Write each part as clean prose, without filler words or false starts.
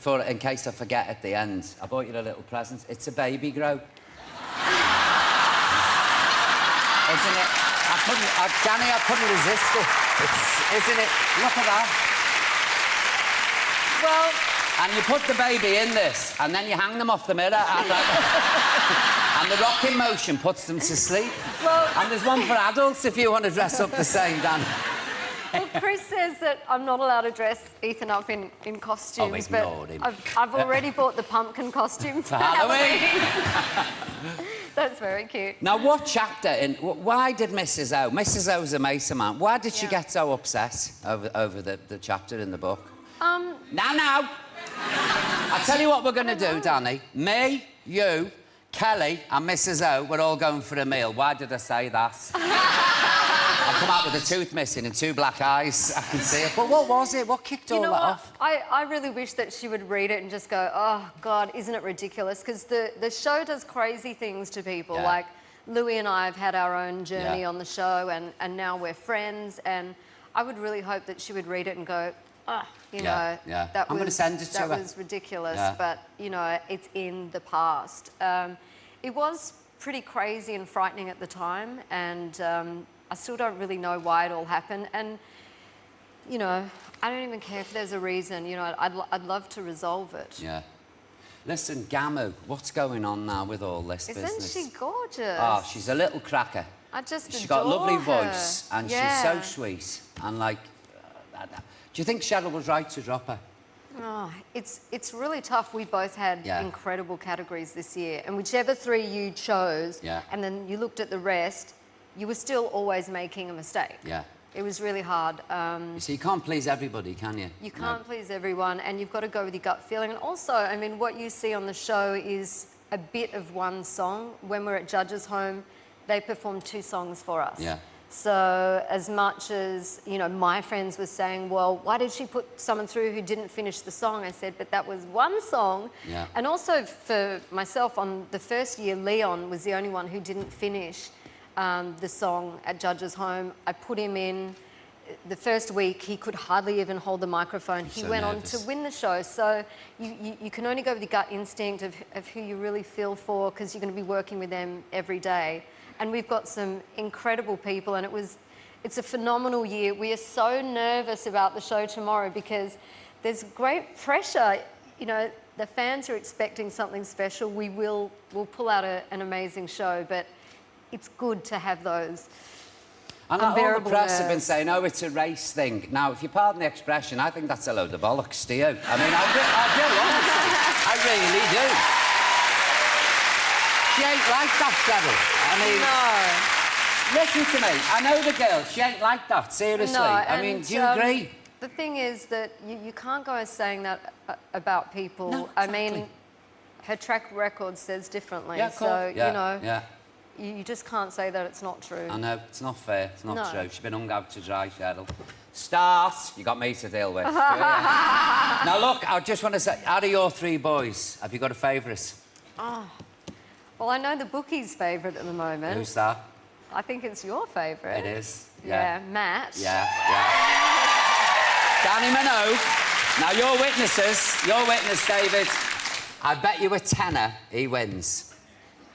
before, in case I forget at the end, I bought you a little present. It's a baby grow. Isn't it? Dannii, I couldn't resist it. Isn't it? Look at that. Well... And you put the baby in this, and then you hang them off the mirror, and, and the rocking motion puts them to sleep. Well... And there's one for adults if you want to dress up the same, Dan. Well, Chris says that I'm not allowed to dress Ethan up in costumes, but I've already bought the pumpkin costume for Halloween. That's very cute. Now, what chapter why did Mrs. O... Mrs. O's a Mason man. Why did she get so obsessed over the chapter in the book? Now. I'll tell you what we're going to do, Dannii. Me, you, Kelly and Mrs. O, we're all going for a meal. Why did I say that? I've come out with a tooth missing and 2 black eyes. I can see it. But what was it? What kicked all that off? I really wish that she would read it and just go, oh, God, isn't it ridiculous? Because the show does crazy things to people. Like, Louis and I have had our own journey on the show, and now we're friends. And I would really hope that she would read it and go, oh, you know, that I'm going to send it to her. That was ridiculous, but, you know, it's in the past. It was pretty crazy and frightening at the time, and I still don't really know why it all happened. And, you know, I don't even care if there's a reason. You know, I'd love to resolve it. Yeah. Listen, Gamu, what's going on now with all this business? Isn't she gorgeous? Oh, she's a little cracker. I just She's adore got a lovely her. voice, and she's so sweet. And, like... do you think Cheryl was right to drop her? Oh, it's really tough. We both had incredible categories this year, and whichever 3 you chose, and then you looked at the rest, you were still always making a mistake. Yeah. It was really hard. You see, you can't please everybody, can you? You can't please everyone, and you've got to go with your gut feeling. And also, I mean, what you see on the show is a bit of one song. When we're at Judge's Home, they perform 2 songs for us. Yeah. So as much as, you know, my friends were saying, well, why did she put someone through who didn't finish the song? I said, but that was one song. Yeah. And also for myself, on the first year, Leon was the only one who didn't finish the song at Judge's Home. I put him in. The first week, he could hardly even hold the microphone. He went on to win the show. So you can only go with your gut instinct of who you really feel for, because you're going to be working with them every day. And we've got some incredible people, and it's a phenomenal year. We are so nervous about the show tomorrow because there's great pressure. You know, the fans are expecting something special. We'll pull out an amazing show, but it's good to have those unbearable all the press nerves. have been saying, oh, it's a race thing. Now, if you pardon the expression, I think that's a load of bollocks to you. I mean, I do, honestly. I really do. She ain't like that, Cheryl. I mean... No. Listen to me. I know the girl. She ain't like that, seriously. No, I mean, do you agree? The thing is that you can't go saying that about people. No, exactly. I mean, her track record says differently. Yeah, so, you know, you just can't say that it's not true. I know. It's not fair. It's not true. She's been hung out to dry, Cheryl. Stars, you got me to deal with. Now, look, I just want to say, out of your 3 boys, have you got a favourite? Oh. Well, I know the bookie's favourite at the moment. Who's that? I think it's your favourite. It is. Yeah, Matt. Yeah. Dannii Minogue. Now, your witness, David. I bet you a tenner he wins.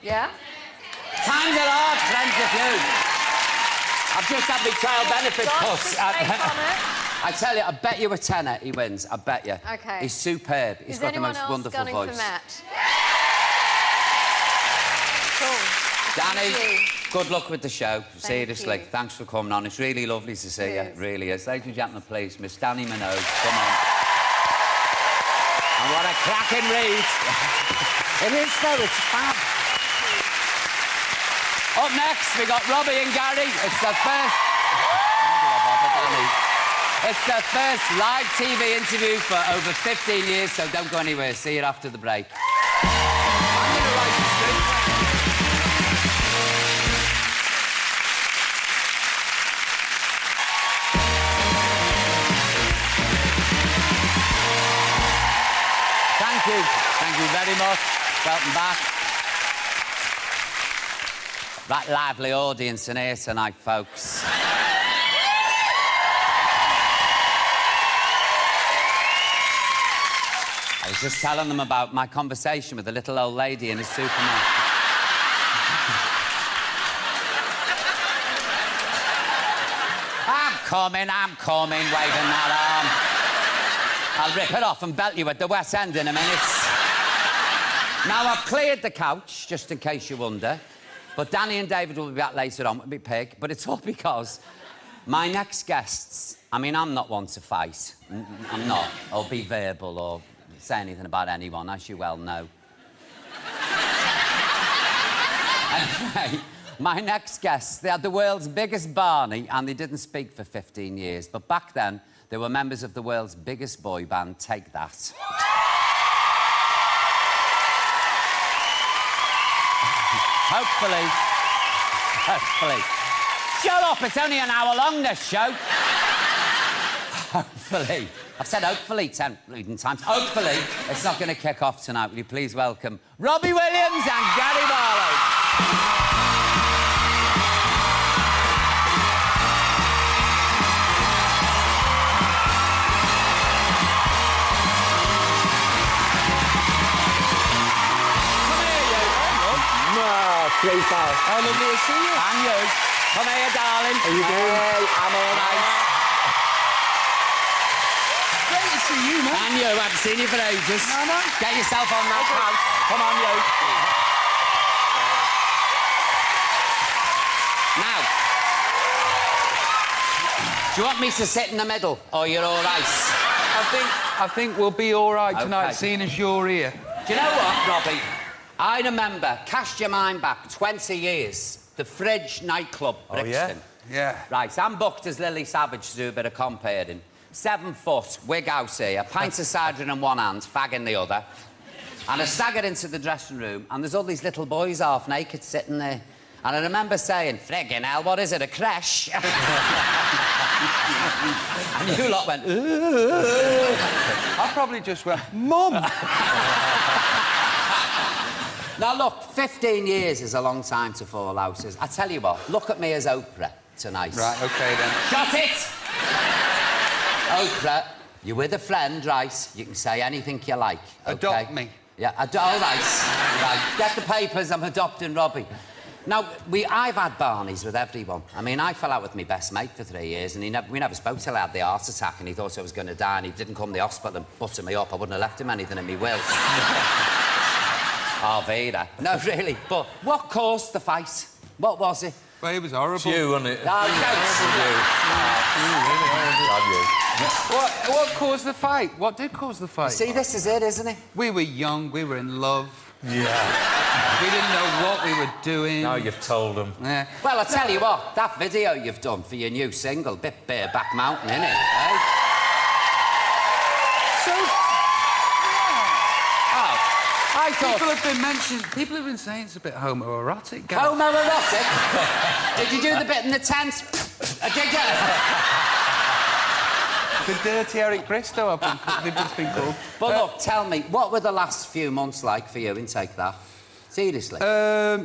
Yeah? Times are hard, friends of you. I've just had my child benefit cut. I tell you, I bet you a tenner he wins. I bet you. Okay. He's superb. He's got the most wonderful voice. For Matt? Dannii, good luck with the show. Seriously, you. Thanks for coming on. It's really lovely to see you. It really is. Ladies and gentlemen, please, Miss Dannii Minogue, come on. And what a cracking read. It is, though. It's fab. Up next, we got Robbie and Gary. It's the first... It's the first live TV interview for over 15 years, so don't go anywhere. See you after the break. I'm going to write the script. Thank you very much. Welcome back. That lively audience in here tonight, folks. A was just telling them about my conversation with the little old lady in a supermarket. I'm coming, waving that arm. I'll rip it off and belt you at the West End in a minute. Now, I've cleared the couch, just in case you wonder. But Dannii and David will be back later on with me pig. But it's all because my next guests... I mean, I'm not one to fight. I'm not. Or be verbal or say anything about anyone, as you well know. Anyway, my next guests, they had the world's biggest Barney and they didn't speak for 15 years. But back then, they were members of the world's biggest boy band, Take That. Hopefully. Shut up, it's only an hour long, this show. Hopefully. I've said hopefully 10 bleeding times. Hopefully, it's not going to kick off tonight. Will you please welcome Robbie Williams and Gary Barlow. Great pal. How lovely to see you. And you. Come here, darling. How you doing? Hey, I'm all right. Great to see you, man. And you, I haven't seen you for ages. No, no. Get yourself on that couch. Come on, you. Now, do you want me to sit in the middle, or you're all right? I think we'll be all right tonight, Okay. seeing as you're here. Do you know what, Robbie? I remember, cast your mind back 20 years, the Fridge nightclub, Brixton. Yeah. Right, I'm booked as Lily Savage to do a bit of comparing. 7 foot, wig house here, pints of cider in one hand, fag in the other. And I staggered into the dressing room, and there's all these little boys half naked sitting there. And I remember saying, friggin' hell, what is it, a creche? And you lot went, ooh. I probably just went, Mum! Now, look, 15 years is a long time to fall out. I tell you what, look at me as Oprah tonight. Right, OK, then. Shut it! Oprah, you're with a friend, right? You can say anything you like, OK? Adopt me. Yeah, all right. Right, get the papers, I'm adopting Robbie. Now, I've had Barneys with everyone. I mean, I fell out with my best mate for 3 years, and we never spoke till I had the heart attack, and he thought I was going to die, and he didn't come to the hospital and butter me up. I wouldn't have left him anything in me will. Arvida. No, really. But what caused the fight? What was it? Well, it was horrible. It's you, wasn't it? Oh, What caused the fight? What did cause the fight? See, this is it, isn't it? We were young, we were in love. Yeah. We didn't know what we were doing. Now you've told them. Yeah. Well, I tell you what, that video you've done for your new single, bit Bareback Mountain, innit, eh? So... I thought... People have been saying it's a bit homoerotic, Gav. Homoerotic? Did you do the bit in the tent? Did you? The dirty Eric Bristow, it's been called. But look, tell me, what were the last few months like for you in Take That? Seriously?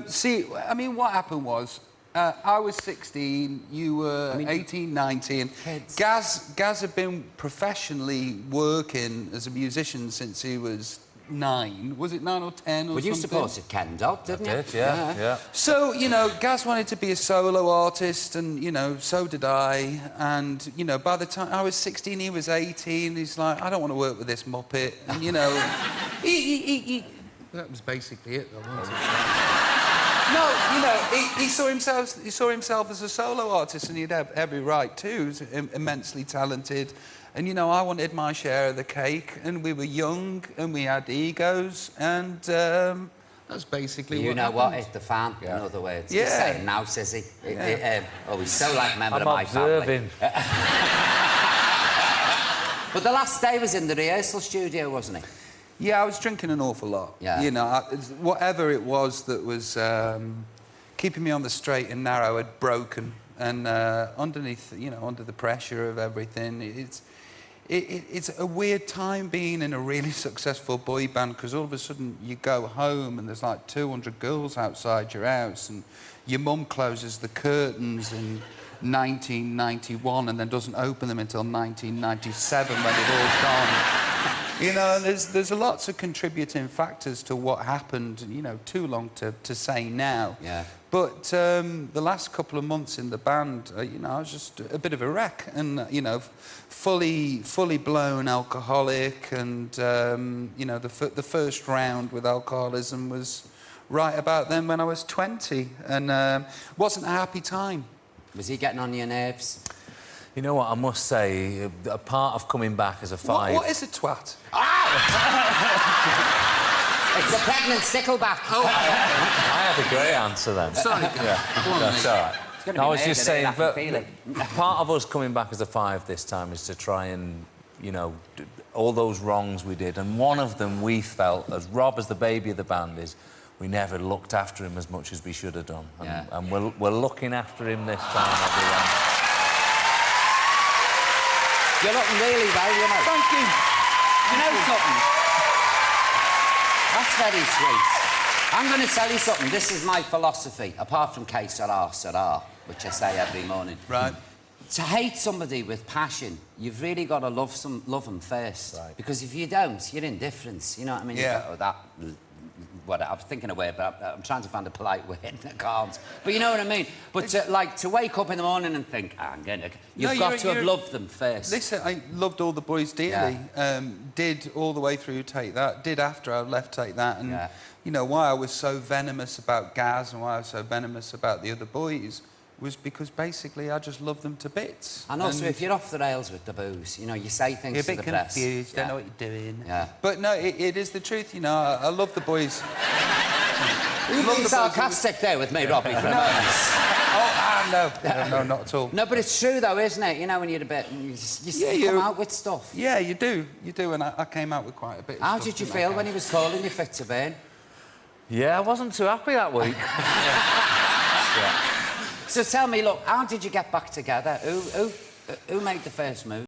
See, I mean, what happened was, I was 16, you were 18, 19. Kids. Gaz had been professionally working as a musician since he was 9. Was it 9 or 10 or something? Well, you supported Ken Dog, didn't you? Did, yeah. So, you know, Gaz wanted to be a solo artist, and, you know, so did I. And, you know, by the time I was 16, he was 18. He's like, I don't want to work with this muppet. And, you know, that was basically it, though, wasn't it? No, you know, he saw himself as a solo artist, and he'd have every right to. He was immensely talented. And, you know, I wanted my share of the cake, and we were young, and we had egos, and that's basically what happened. You know what? Hit the fan, in other words. Yeah. He's saying now, says he. He's so like a member of my observing. family. But the last day was in the rehearsal studio, wasn't it? Yeah, I was drinking an awful lot. Yeah. You know, whatever it was that was keeping me on the straight and narrow had broken. And underneath, you know, under the pressure of everything, it's a weird time being in a really successful boy band, because all of a sudden you go home and there's like 200 girls outside your house, and your mum closes the curtains in 1991 and then doesn't open them until 1997 when they've all gone. You know, there's lots of contributing factors to what happened, you know, too long to say now. Yeah. But the last couple of months in the band, you know, I was just a bit of a wreck and, you know, fully blown alcoholic and, you know, the first round with alcoholism was right about then when I was 20 and wasn't a happy time. Was he getting on your nerves? You know what, I must say, a part of coming back as a five... What is a twat? It's a pregnant stickleback. I had a great answer then. Sorry. Yeah, that's all right. Gonna be I was made just of it, saying, I can but feel it. part of us coming back as a five this time is to try and, you know, all those wrongs we did, and one of them we felt, as Rob as the baby of the band, is we never looked after him as much as we should have done. And, Yeah. and we're looking after him this time, everyone. You're looking really well, you know. Thank you. You know something? That's very sweet. I'm going to tell you something. This is my philosophy, apart from que sera, sera, which I say every morning. Right. To hate somebody with passion, you've really got to love them first. Right. Because if you don't, you're indifferent. You know what I mean? Yeah. You've got that... What, I'm thinking of a word, but I'm trying to find a polite word and I can't. But you know what I mean? But to wake up in the morning and think, I'm gonna... You've got to have loved them first. Listen, I loved all the boys dearly. Did all the way through Take That. Did after I left Take That. And, you know, why I was so venomous about Gaz and why I was so venomous about the other boys was because basically I just loved them to bits. And also, if you're off the rails with the booze, you know, you say things you're a to bit the press. confused, don't know what you're doing. Yeah. But no, it is the truth, you know. I love the boys. You're being sarcastic there with me, Robbie, for a moment. No, not at all. No, but it's true, though, isn't it? You know, when you're a bit... You come out with stuff. Yeah, you do, and I came out with quite a bit of How stuff, did you didn't I, feel Gaz? when he was calling you fit to burn? Yeah, I wasn't too happy that week. So tell me, look, how did you get back together? Who made the first move?